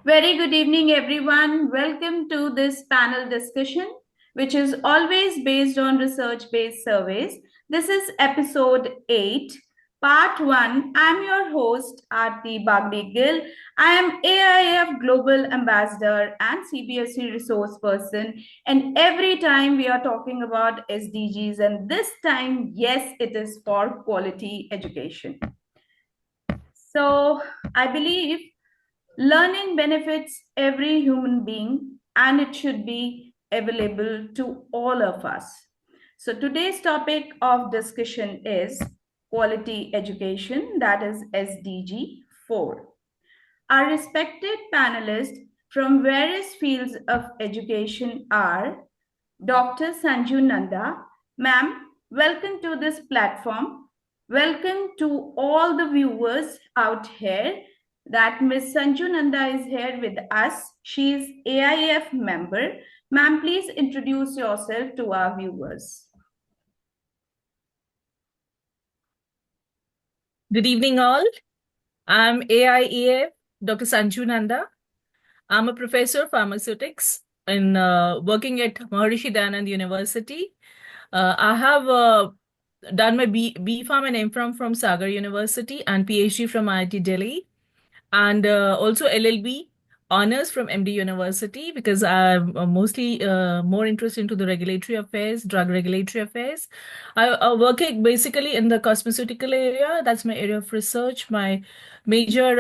Very good evening, everyone. Welcome to this panel discussion, which is always based on research based surveys. This is episode 8, part 1. I'm your host, Aarti Bagdi Gill. I am AIF Global Ambassador and CBSE resource person. And every time we are talking about SDGs, and this time, yes, it is for quality education. So I believe learning benefits every human being and it should be available to all of us. So today's topic of discussion is quality education, that is SDG4. Our respected panelists from various fields of education are Dr. Sanju Nanda. Ma'am, welcome to this platform. Welcome to all the viewers out here that Ms. Sanju Nanda is here with us. She is AIF member. Ma'am, please introduce yourself to our viewers. Good evening, all. I'm AIEF, Dr. Sanju Nanda. I'm a professor of pharmaceutics and working at Maharishi Dayanand University. I have done my B Pharm and M Pharm from Sagar University and PhD from IIT Delhi, and also LLB honors from MD University because I'm mostly more interested into the regulatory affairs, drug regulatory affairs. I work basically in the cosmeceutical area. That's my area of research. My major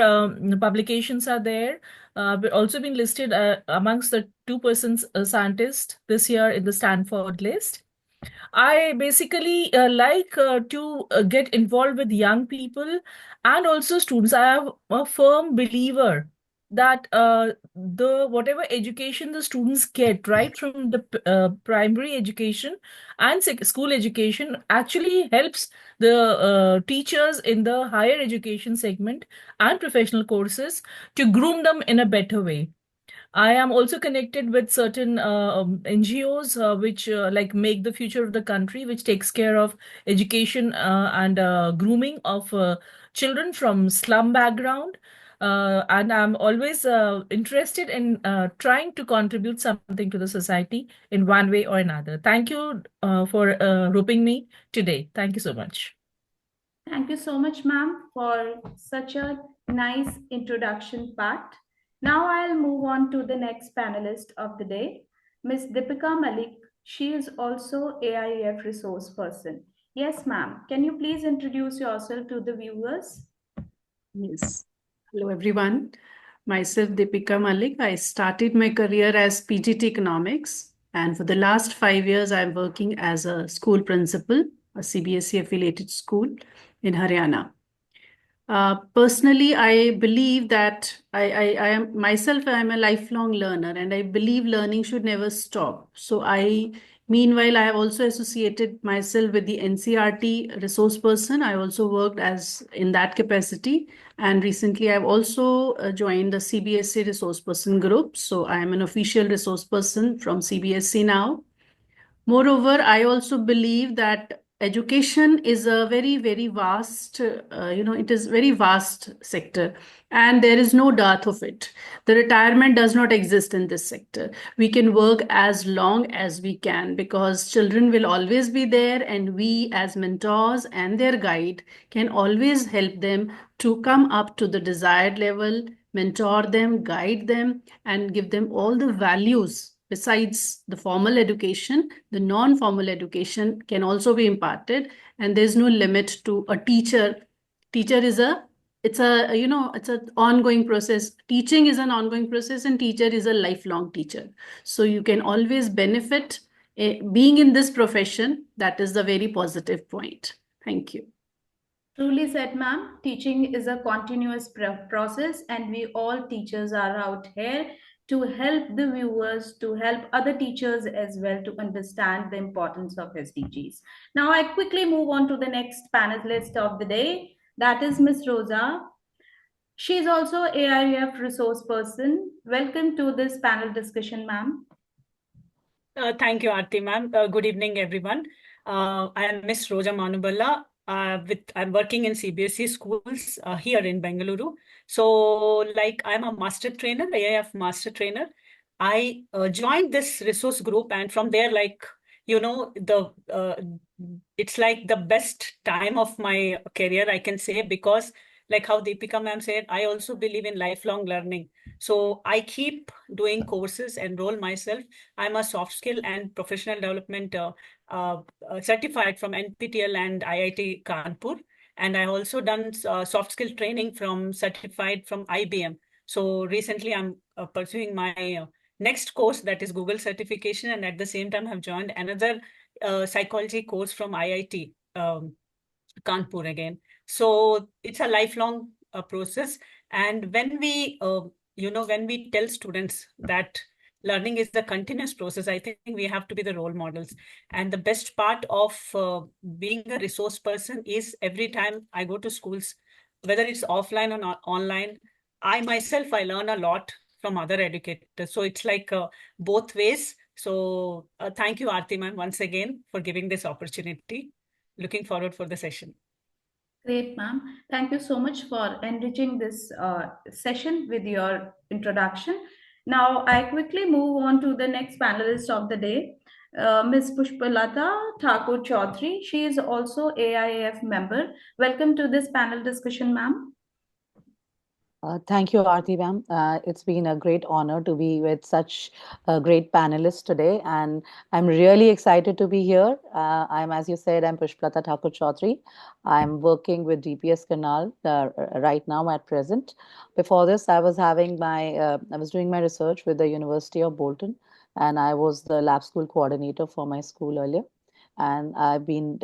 publications are there. But also been listed amongst the 2% scientists this year in the Stanford list. I basically like to get involved with young people and also students. I am a firm believer that the whatever education the students get right from the primary education and school education actually helps the teachers in the higher education segment and professional courses to groom them in a better way. I am also connected with certain NGOs which like Make the Future of the Country, which takes care of education and grooming of children from slum background. And I'm always interested in trying to contribute something to the society in one way or another. Thank you for roping me today. Thank you so much. Thank you so much, ma'am, for such a nice introduction part. Now I'll move on to the next panelist of the day, Ms. Deepika Malik. She is also AIF resource person. Yes, ma'am. Can you please introduce yourself to the viewers? Yes. Hello, everyone. Myself, Deepika Malik. I started my career as PGT Economics, and for the last 5 years, I'm working as a school principal, a CBSE affiliated school in Haryana. Personally, I believe that I am myself, I'm a lifelong learner, and I believe learning should never stop. Meanwhile, I have also associated myself with the NCRT resource person. I also worked as in that capacity. And recently, I've also joined the CBSE resource person group. So I am an official resource person from CBSE now. Moreover, I also believe that education is a very, very vast, it is very vast sector, and there is no dearth of it. The retirement does not exist in this sector. We can work as long as we can because children will always be there, and we as mentors and their guide can always help them to come up to the desired level, mentor them, guide them, and give them all the values. Besides the formal education, the non-formal education can also be imparted, and there's no limit to a teacher. Teacher is a it's a it's an ongoing process. Teaching is an ongoing process, and teacher is a lifelong teacher. So you can always benefit being in this profession. That is the very positive point. Thank you. Truly said, ma'am. Teaching is a continuous process, and we all teachers are out here to help the viewers, to help other teachers as well to understand the importance of SDGs. Now, I quickly move on to the next panelist of the day. That is Miss Rosa. She is also AIF resource person. Welcome to this panel discussion, ma'am. Thank you, Aarti ma'am. Good evening, everyone. I am Miss Roja Manuballa, I'm working in CBSE schools here in Bengaluru. So, like, I'm a master trainer, AIF master trainer. I joined this resource group, and from there, like, the it's like the best time of my career, I can say, because like how Deepika ma'am said, I also believe in lifelong learning. So I keep doing courses, enroll myself. I'm a soft skill and professional development uh, certified from NPTEL and IIT Kanpur. And I also done soft skill training from certified from IBM. So recently I'm pursuing my next course, that is Google certification. And at the same time, have joined another psychology course from IIT Kanpur again. So it's a lifelong process. And when we tell students that learning is a continuous process, I think we have to be the role models. And the best part of being a resource person is every time I go to schools, whether it's offline or not online, I learn a lot from other educators. So it's like both ways. So thank you, Aarti ma'am, once again for giving this opportunity. Looking forward for the session. Great, ma'am. Thank you so much for enriching this session with your introduction. Now, I quickly move on to the next panelist of the day, Ms. Pushpalata Thakur Chaudhary. She is also AIAF member. Welcome to this panel discussion, ma'am. Thank you, Aarti ma'am. It's been a great honor to be with such great panelists today, and I'm really excited to be here. As you said, I'm Pushplata Thakur Chaudhary. I'm working with DPS Canal right now at present. Before this, I was doing my research with the University of Bolton, and I was the lab school coordinator for my school earlier. And I've been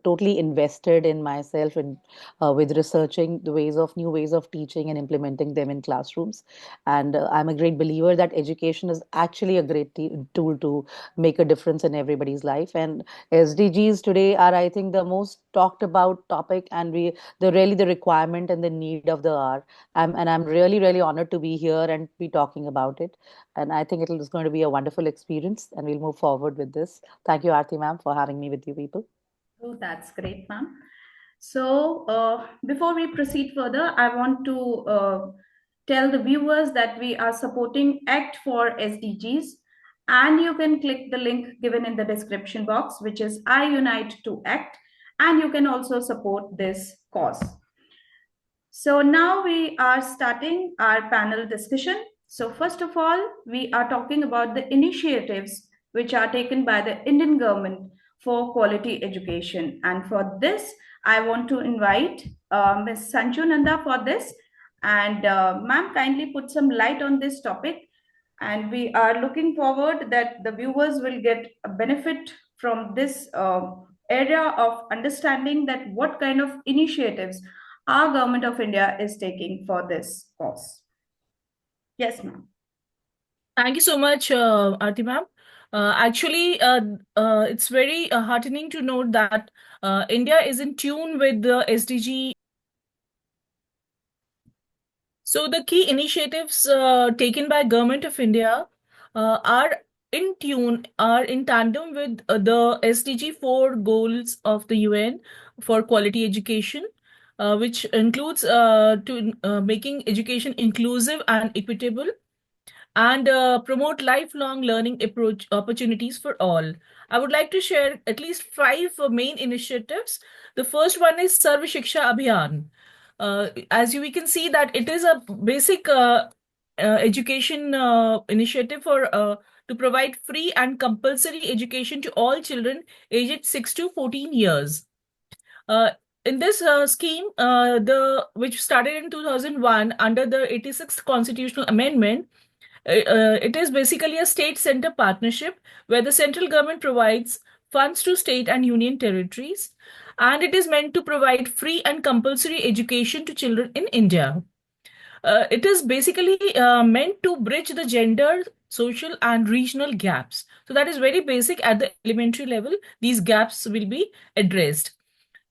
totally invested in myself and with researching the new ways of teaching and implementing them in classrooms. And I'm a great believer that education is actually a great tool to make a difference in everybody's life. And SDGs today are, I think, the most talked about topic, and they're really the requirement and the need of the hour. And I'm really, really honored to be here and be talking about it. And I think it's going to be a wonderful experience, and we'll move forward with this. Thank you, Aarti ma'am, for having me with you people. Oh, that's great, ma'am. So, before we proceed further, I want to tell the viewers that we are supporting ACT4SDGs, and you can click the link given in the description box, which is I Unite to ACT, and you can also support this cause. So now we are starting our panel discussion. So first of all, we are talking about the initiatives which are taken by the Indian government for quality education. And for this, I want to invite Ms. Sanju Nanda for this. And ma'am, kindly put some light on this topic. And we are looking forward that the viewers will get a benefit from this area of understanding that what kind of initiatives our government of India is taking for this cause. Yes, ma'am. Thank you so much, Aarti ma'am. It's very heartening to note that India is in tune with the SDG. So the key initiatives taken by Government of India are are in tandem with the SDG4 goals of the UN for quality education, which includes making education inclusive and equitable, and promote lifelong learning approach opportunities for all. I would like to share at least five main initiatives. The first one is Sarva Shiksha Abhiyan. We can see that it is a basic education initiative to provide free and compulsory education to all children aged 6 to 14 years. Uh, in this scheme, the which started in 2001 under the 86th Constitutional Amendment, it is basically a state-center partnership where the central government provides funds to state and union territories, and it is meant to provide free and compulsory education to children in India. It is basically meant to bridge the gender, social, and regional gaps. So that is very basic at the elementary level. These gaps will be addressed.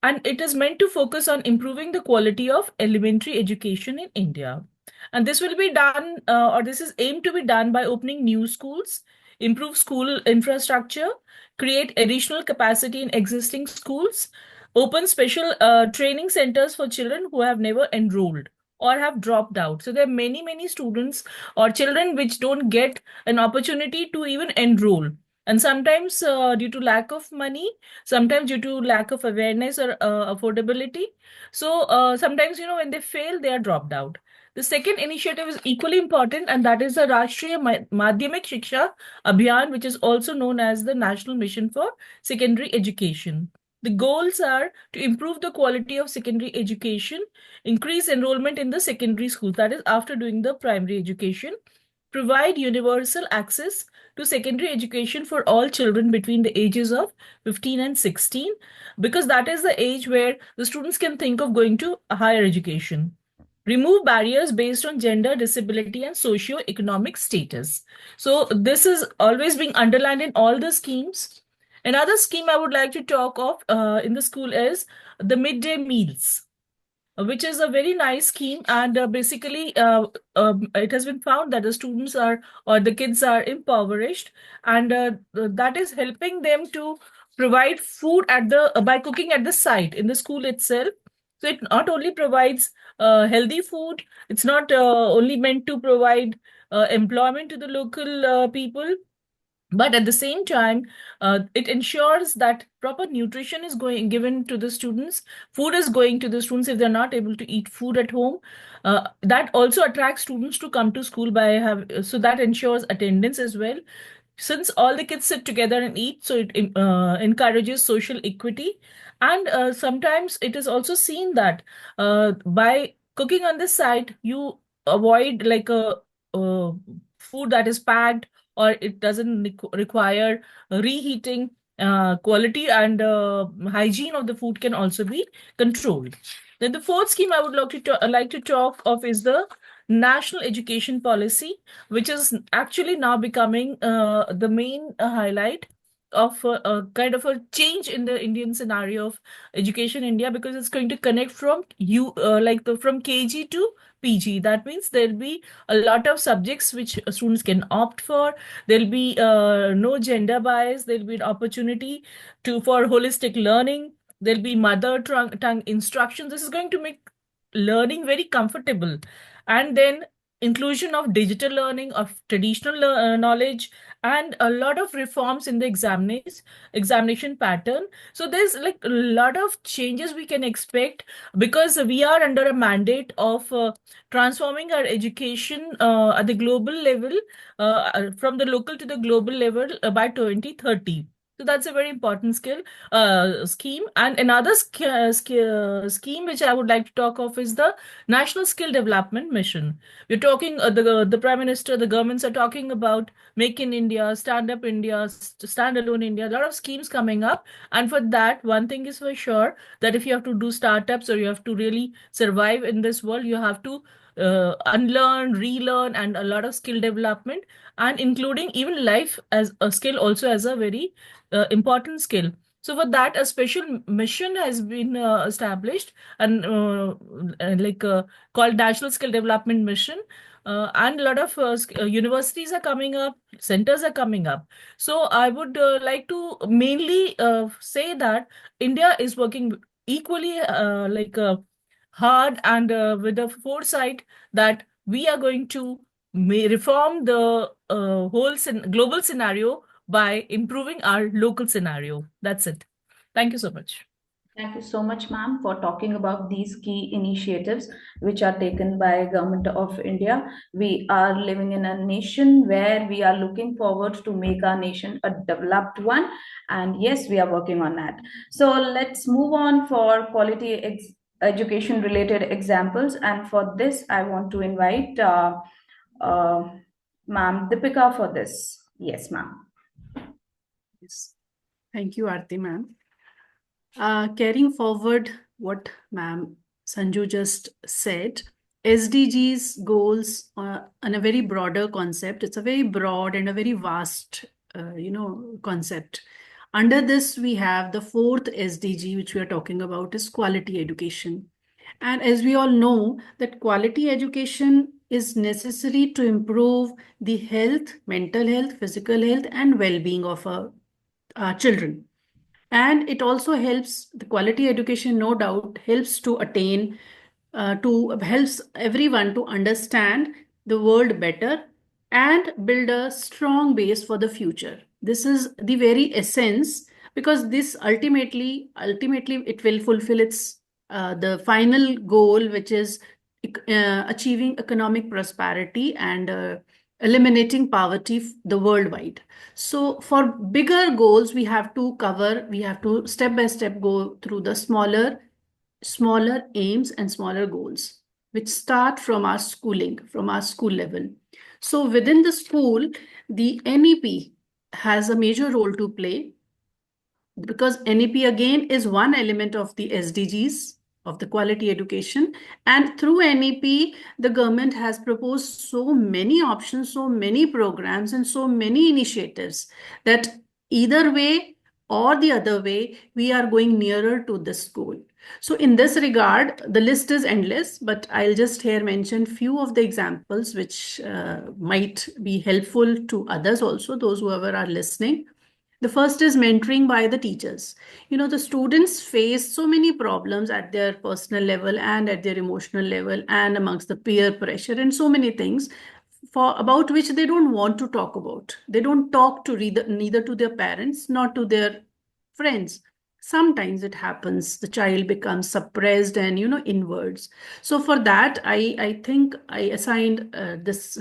And it is meant to focus on improving the quality of elementary education in India. And this will be done, or this is aimed to be done by opening new schools, improve school infrastructure, create additional capacity in existing schools, open special training centers for children who have never enrolled or have dropped out. So there are many, many students or children which don't get an opportunity to even enroll. And sometimes due to lack of money, sometimes due to lack of awareness or affordability. So sometimes, when they fail, they are dropped out. The second initiative is equally important, and that is the Rashtriya Madhyamik Shiksha Abhiyan, which is also known as the National Mission for Secondary Education. The goals are to improve the quality of secondary education, increase enrollment in the secondary schools, that is, after doing the primary education, provide universal access to secondary education for all children between the ages of 15 and 16, because that is the age where the students can think of going to a higher education. Remove barriers based on gender, disability, and socio-economic status. So this is always being underlined in all the schemes. Another scheme I would like to talk of in the school is the midday meals, which is a very nice scheme. And basically, it has been found that the students are, or the kids are impoverished, and that is helping them to provide food at the by cooking at the site in the school itself. So it not only provides healthy food, it's not only meant to provide employment to the local people, but at the same time, it ensures that proper nutrition is going given to the students, food is going to the students if they're not able to eat food at home. That also attracts students to come to school by so that ensures attendance as well, since all the kids sit together and eat. So it encourages social equity. And sometimes it is also seen that by cooking on this side, you avoid like a food that is packed, or it doesn't require reheating. Quality and hygiene of the food can also be controlled. Then the fourth scheme I would like to talk of is the national education policy, which is actually now becoming the main highlight of a kind of a change in the Indian scenario of education in India, because it's going to connect from from KG to PG. That means there'll be a lot of subjects which students can opt for. There'll be no gender bias. There'll be an opportunity for holistic learning. There'll be mother tongue instruction. This is going to make learning very comfortable. And then inclusion of digital learning, of traditional knowledge, and a lot of reforms in the examination pattern. So there's like a lot of changes we can expect, because we are under a mandate of transforming our education at the global level, from the local to the global level, by 2030. So that's a very important scheme. And another scheme which I would like to talk of is the National Skill Development Mission. We're talking, the Prime Minister, the governments are talking about Make in India, Stand Up India, Standalone India, a lot of schemes coming up. And for that, one thing is for sure, that if you have to do startups or you have to really survive in this world, you have to unlearn, relearn, and a lot of skill development, and including even life as a skill also as a very important skill. So for that, a special mission has been established, and called National Skill Development Mission. And a lot of universities are coming up, centers are coming up. So I would like to mainly say that India is working equally hard and with the foresight that we are going to reform the global scenario by improving our local scenario. That's it. Thank you so much. Thank you so much, ma'am, for talking about these key initiatives which are taken by Government of India. We are living in a nation where we are looking forward to make our nation a developed one, and yes, we are working on that. So let's move on for quality education related examples, and for this, I want to invite uh, Ma'am Deepika for this. Yes, ma'am. Yes. Thank you, Aarti ma'am. Carrying forward what ma'am Sanju just said, SDGs goals on a very broader concept. It's a very broad and a very vast, concept. Under this, we have the fourth SDG, which we are talking about, is quality education. And as we all know, that quality education is necessary to improve the health, mental health, physical health, and well-being of our children. And it also helps the quality education, no doubt, helps to attain, to helps everyone to understand the world better and build a strong base for the future. This is the very essence, because this ultimately it will fulfill its the final goal, which is achieving economic prosperity and eliminating poverty the worldwide. So for bigger goals, we have to step by step go through the smaller aims and smaller goals, which start from our schooling, from our school level. So within the school, the NEP has a major role to play, because NEP again is one element of the SDGs of the quality education. And through NEP, the government has proposed so many options, so many programs, and so many initiatives that either way or the other way, we are going nearer to this goal. So in this regard, the list is endless, but I'll just here mention few of the examples which might be helpful to others also, those whoever are listening. The first is mentoring by the teachers. The students face so many problems at their personal level and at their emotional level and amongst the peer pressure and so many things for about which they don't want to talk about. They don't talk to neither to their parents nor to their friends. Sometimes it happens, the child becomes suppressed and inwards. So for that, I think I assigned this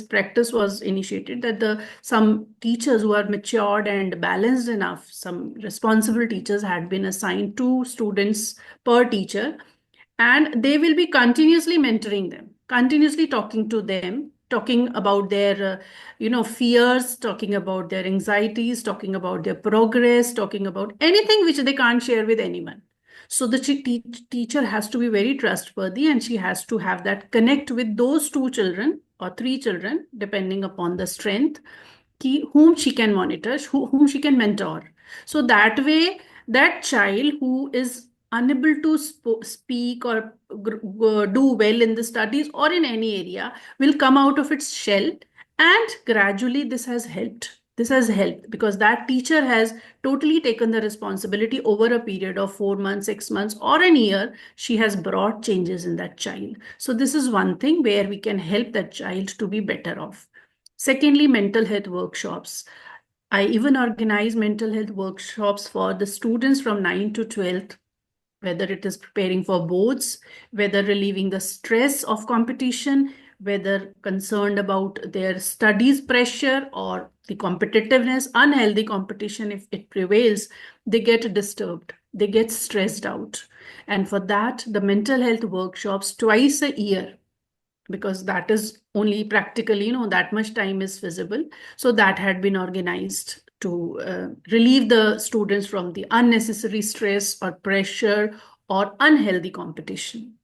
practice was initiated, that the some teachers who are matured and balanced enough, some responsible teachers had been assigned 2 students per teacher, and they will be continuously mentoring them, continuously talking to them, talking about their fears, talking about their anxieties, talking about their progress, talking about anything which they can't share with anyone. So the teacher has to be very trustworthy, and she has to have that connect with those 2 children or 3 children, depending upon the strength, whom she can monitor, whom she can mentor. So that way, that child who is unable to speak or do well in the studies or in any area will come out of its shell. And gradually, this has helped. This has helped because that teacher has totally taken the responsibility over a period of 4 months, 6 months, or a year. She has brought changes in that child. So, this is one thing where we can help that child to be better off. Secondly, mental health workshops. I even organize mental health workshops for the students from 9th to 12th, whether it is preparing for boards, whether relieving the stress of competition, whether concerned about their studies pressure or the competitiveness, unhealthy competition, if it prevails, they get disturbed, they get stressed out. And for that, the mental health workshops twice a year, because that is only practically, that much time is feasible. So that had been organized to relieve the students from the unnecessary stress or pressure or unhealthy competition.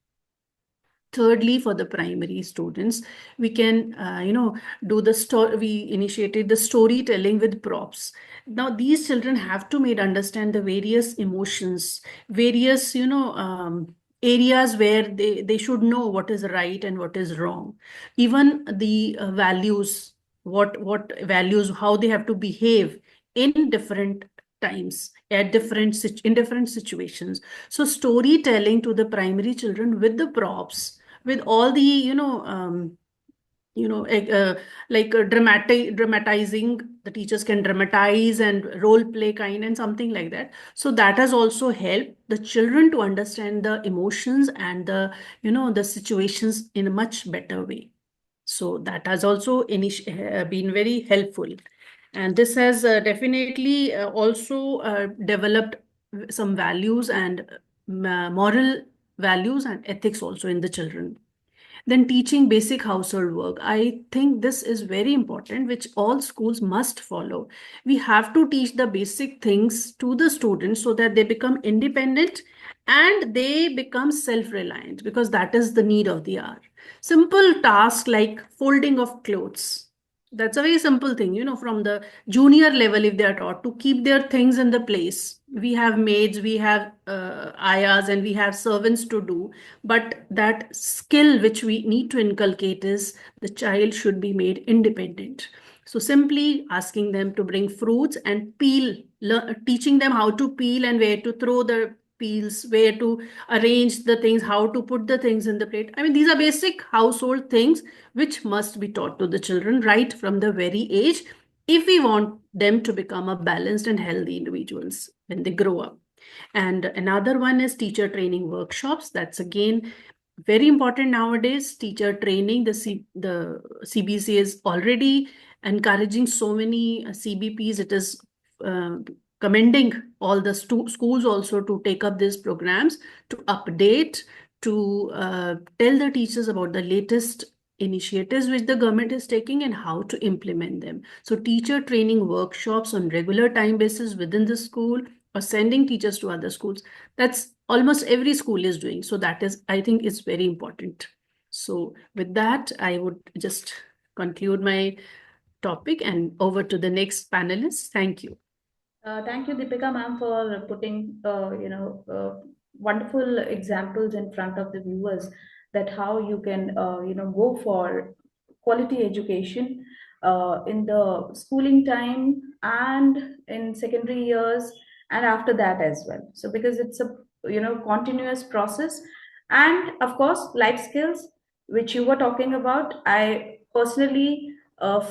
Thirdly, for the primary students, we can, do the story. We initiated the storytelling with props. Now, these children have to made understand the various emotions, various, areas where they should know what is right and what is wrong. Even the values, what values, how they have to behave in different times, in different situations. So storytelling to the primary children with the props, with all the like dramatizing, the teachers can dramatize and role play kind and something like that. So that has also helped the children to understand the emotions and the situations in a much better way. So that has also been very helpful. And this has definitely also developed some values and moral values and ethics also in the children. Then teaching basic household work. I think this is very important, which all schools must follow. We have to teach the basic things to the students so that they become independent and they become self-reliant, because that is the need of the hour. Simple tasks like folding of clothes. That's a very simple thing, from the junior level, if they are taught to keep their things in the place. We have maids, we have ayahs, and we have servants to do. But that skill which we need to inculcate is the child should be made independent. So simply asking them to bring fruits and peel, teaching them how to peel and where to throw the peels, where to arrange the things, how to put the things in the plate. I mean, these are basic household things which must be taught to the children right from the very age if we want them to become a balanced and healthy individuals when they grow up. And another one is teacher training workshops. That's again very important nowadays. Teacher training, the CBC is already encouraging so many CBPs. It is uh, commending all the schools also to take up these programs, to update, to tell the teachers about the latest initiatives which the government is taking and how to implement them. So teacher training workshops on regular time basis within the school, or sending teachers to other schools. That's almost every school is doing. So that is, I think, is very important. So with that, I would just conclude my topic and over to the next panelist. Thank you. Thank you, Deepika ma'am, for putting wonderful examples in front of the viewers that how you can go for quality education in the schooling time and in secondary years and after that as well. So because it's a continuous process, and of course life skills which you were talking about, I personally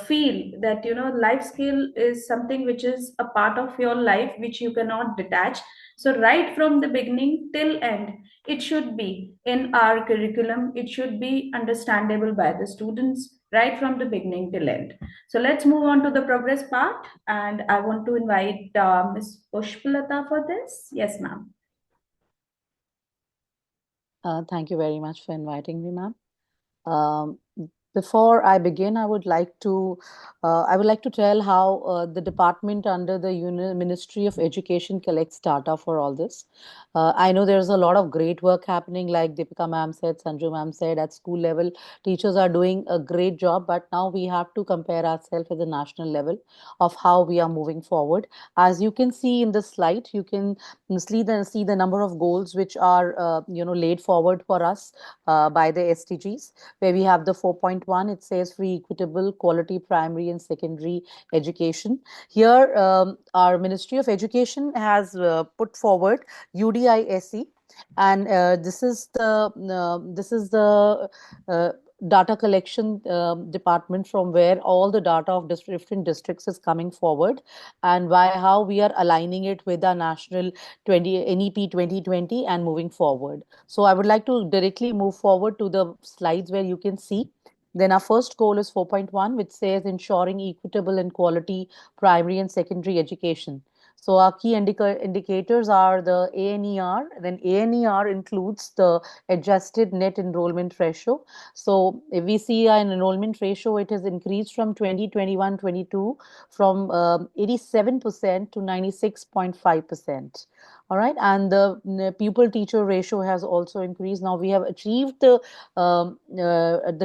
feel that life skill is something which is a part of your life which you cannot detach. So right from the beginning till end, it should be in our curriculum, it should be understandable by the students right from the beginning till end. So let's move on to the progress part, and I want to invite Ms. Pushpalata for this. Yes, ma'am. Thank you very much for inviting me, ma'am. Um, Before I begin, I would like to tell how the department under the Ministry of Education collects data for all this. I know there's a lot of great work happening, like Deepika ma'am said, Sanju ma'am said, at school level, teachers are doing a great job, but now we have to compare ourselves at the national level of how we are moving forward. As you can see in the slide, you can see the number of goals which are laid forward for us by the SDGs, where we have the 4.1. It says free, equitable, quality primary and secondary education. Here, our Ministry of Education has put forward UDISE, and this is the data collection department from where all the data of different districts is coming forward, and why how we are aligning it with our national 20 NEP 2020 and moving forward. So I would like to directly move forward to the slides where you can see. Then our first goal is 4.1, which says ensuring equitable and quality primary and secondary education. So our key indicators are the ANER. Then ANER includes the adjusted net enrollment ratio. So if we see an enrollment ratio, it has increased from 2021-22 from 87% to 96.5%. All right, and the pupil teacher ratio has also increased. Now we have achieved the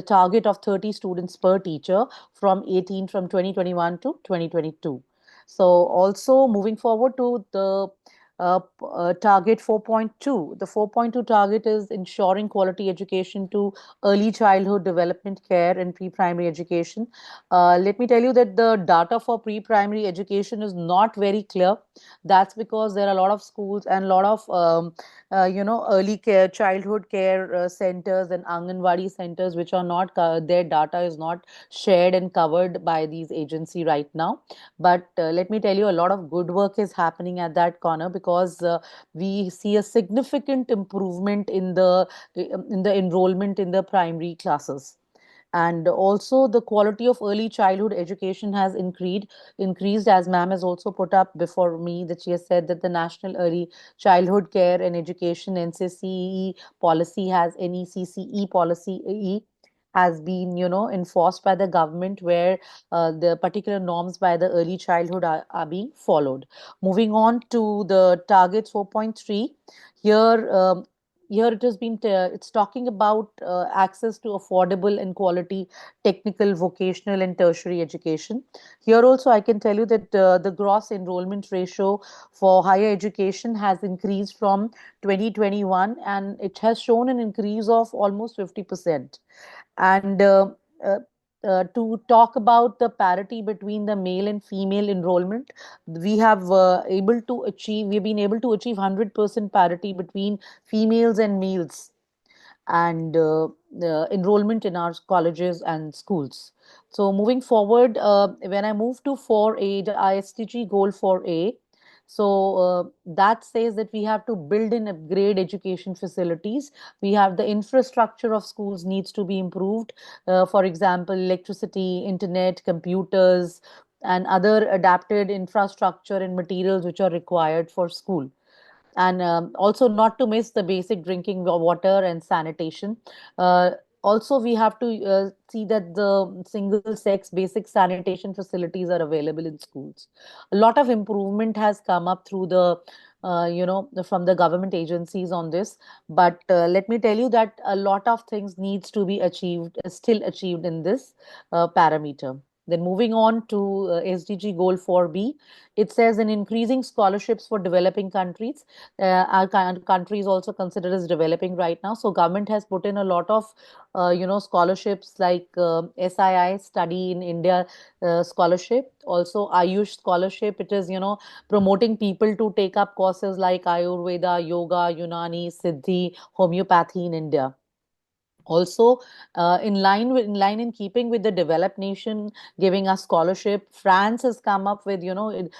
target of 30 students per teacher from 2021 to 2022. So also moving forward to the target 4.2. The 4.2 target is ensuring quality education to early childhood development care and pre-primary education. Let me tell you that the data for pre-primary education is not very clear. That's because there are a lot of schools and a lot of early care, childhood care centers and Anganwadi centers which are not their data is not shared and covered by these agency right now. But let me tell you, a lot of good work is happening at that corner, because we see a significant improvement in the enrollment in the primary classes. And also the quality of early childhood education has increased, as ma'am has also put up before me, that she has said that the National Early Childhood Care and Education NCCE policy has NECCE policy has been enforced by the government, where the particular norms by the early childhood are being followed. Moving on to the targets 4.3, here here it has been it's talking about access to affordable and quality technical, vocational and tertiary education. Here also I can tell you that the gross enrollment ratio for higher education has increased from 2021, and it has shown an increase of almost 50%. And uh, to talk about the parity between the male and female enrollment. We've been able to achieve 100% parity between females and males and enrollment in our colleges and schools. So moving forward, when I move to 4A, the ISTG goal 4A, so that says that we have to build and upgrade education facilities. We have the infrastructure of schools needs to be improved. For example, electricity, internet, computers, and other adapted infrastructure and materials which are required for school, and also not to miss the basic drinking water and sanitation. Uh, Also, we have to see that the single sex basic sanitation facilities are available in schools. A lot of improvement has come up through from the government agencies on this, but let me tell you that a lot of things needs to be achieved, still achieved in this parameter. Then moving on to SDG goal 4B, it says in increasing scholarships for developing countries. Our country is also considered as developing right now, so government has put in a lot of scholarships like SII Study in India scholarship, also Ayush scholarship. It is promoting people to take up courses like Ayurveda, Yoga, Unani, Siddhi, homeopathy in India. Also, in keeping with the developed nation giving us scholarship, France has come up with, it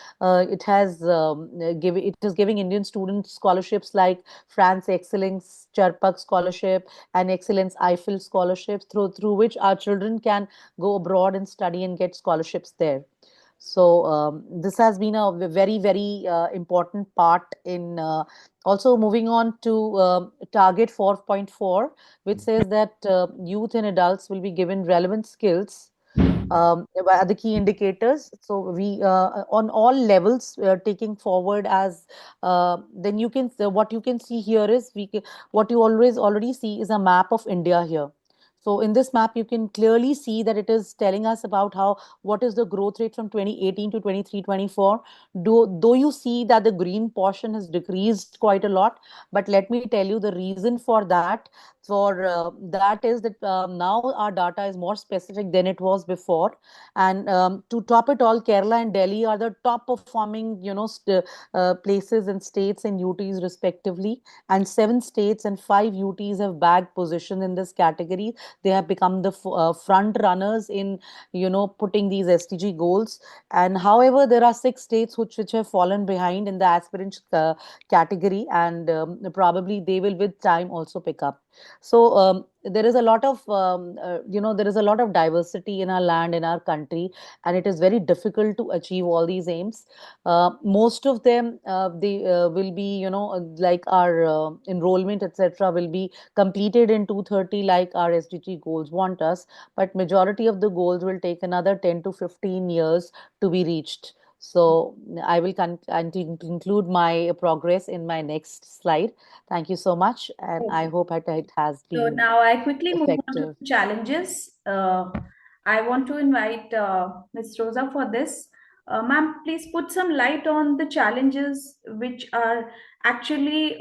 is giving Indian students scholarships like France Excellence Charpak scholarship and Excellence Eiffel scholarships, through which our children can go abroad and study and get scholarships there. So this has been a very, very important part in also moving on to target 4.4, which says that youth and adults will be given relevant skills. Are the key indicators. So we on all levels taking forward as then you can what you can see here is what you always already see is a map of India here. So in this map, you can clearly see that it is telling us about how what is the growth rate from 2018 to 23-24. Though you see that the green portion has decreased quite a lot, but let me tell you the reason for that. For that is that now our data is more specific than it was before, and to top it all, Kerala and Delhi are the top performing, places and states and UTs respectively, and 7 states and 5 UTs have bagged position in this category. They have become the front runners in putting these SDG goals. And however, there are 6 states which have fallen behind in the aspirant category, and probably they will with time also pick up. So there is a lot of there is a lot of diversity in our land, in our country, and it is very difficult to achieve all these aims. Most of them they will be like our enrollment etc will be completed in 230 like our SDG goals want us, but majority of the goals will take another 10 to 15 years to be reached. So I will conclude my progress in my next slide. Thank you so much, and I Okay. hope it has So been now I quickly move on to effective. the challenges. I want to invite Ms. Rosa for this. Ma'am, please put some light on the challenges which are actually,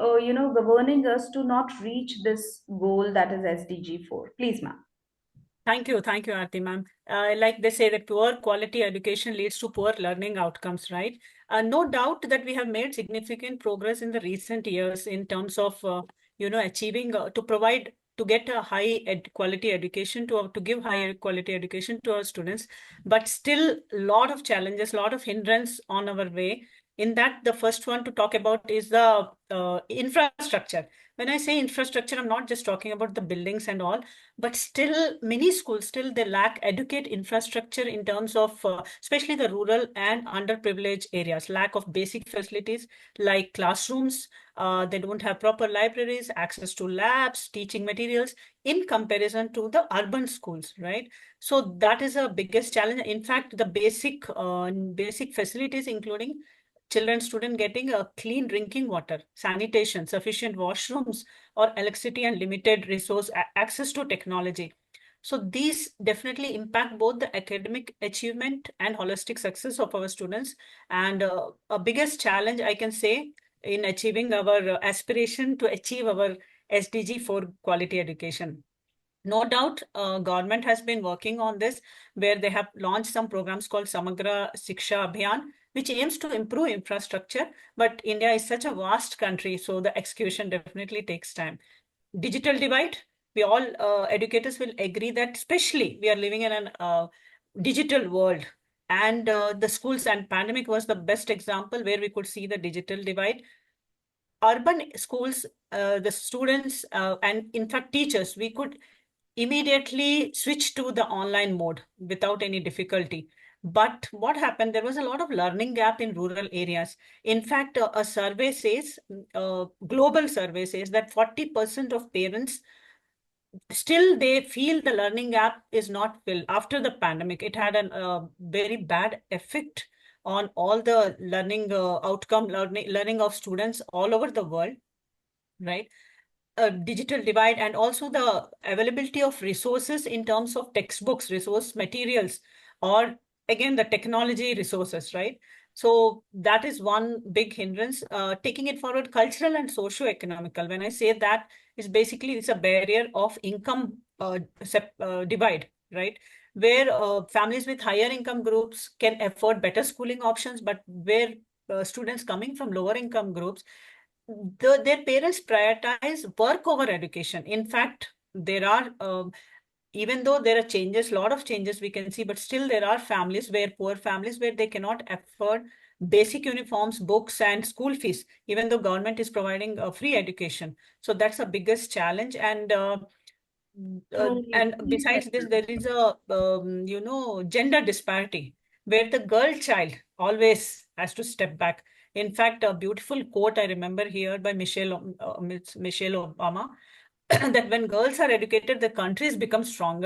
governing us to not reach this goal that is SDG4. Please, ma'am. Thank you, Aarti ma'am. Like they say that poor quality education leads to poor learning outcomes, right? No doubt that we have made significant progress in the recent years in terms of, achieving to provide to get a quality education to give higher quality education to our students, but still lot of challenges, lot of hindrance on our way. In that, the first one to talk about is the infrastructure. When I say infrastructure, I'm not just talking about the buildings and all, but still many schools still they lack adequate infrastructure in terms of especially the rural and underprivileged areas, lack of basic facilities like classrooms. They don't have proper libraries, access to labs, teaching materials in comparison to the urban schools, right? So that is a biggest challenge. In fact, the basic facilities including children student getting a clean drinking water, sanitation, sufficient washrooms or electricity and limited resource access to technology. So these definitely impact both the academic achievement and holistic success of our students. And a biggest challenge I can say in achieving our aspiration to achieve our SDG for quality education. No doubt, government has been working on this, where they have launched some programs called Samagra Shiksha Abhiyan, which aims to improve infrastructure. But India is such a vast country, so the execution definitely takes time. Digital divide, we all educators will agree that especially we are living in an digital world, and the schools and pandemic was the best example where we could see the digital divide. Urban schools, the students and in fact teachers, we could immediately switch to the online mode without any difficulty. But what happened, there was a lot of learning gap in rural areas. In fact, a survey says, global survey says that 40% of parents still they feel the learning gap is not filled after the pandemic. It had a very bad effect on all the learning learning of students all over the world, right? A digital divide, and also the availability of resources in terms of textbooks, resource materials, or again the technology resources, right? So that is one big hindrance. Taking it forward, cultural and socio-economical, when I say that, is basically it's a barrier of income divide, right? Where families with higher income groups can afford better schooling options, but where students coming from lower income groups, their parents prioritize work over education. In fact, there are, even though there are changes, a lot of changes we can see, but still there are families where poor families where they cannot afford basic uniforms, books, and school fees, even though government is providing free education. So that's the biggest challenge. And besides this, there is a gender disparity where the girl child always has to step back. In fact, a beautiful quote I remember here by Miss Michelle Obama, that when girls are educated, the countries become stronger.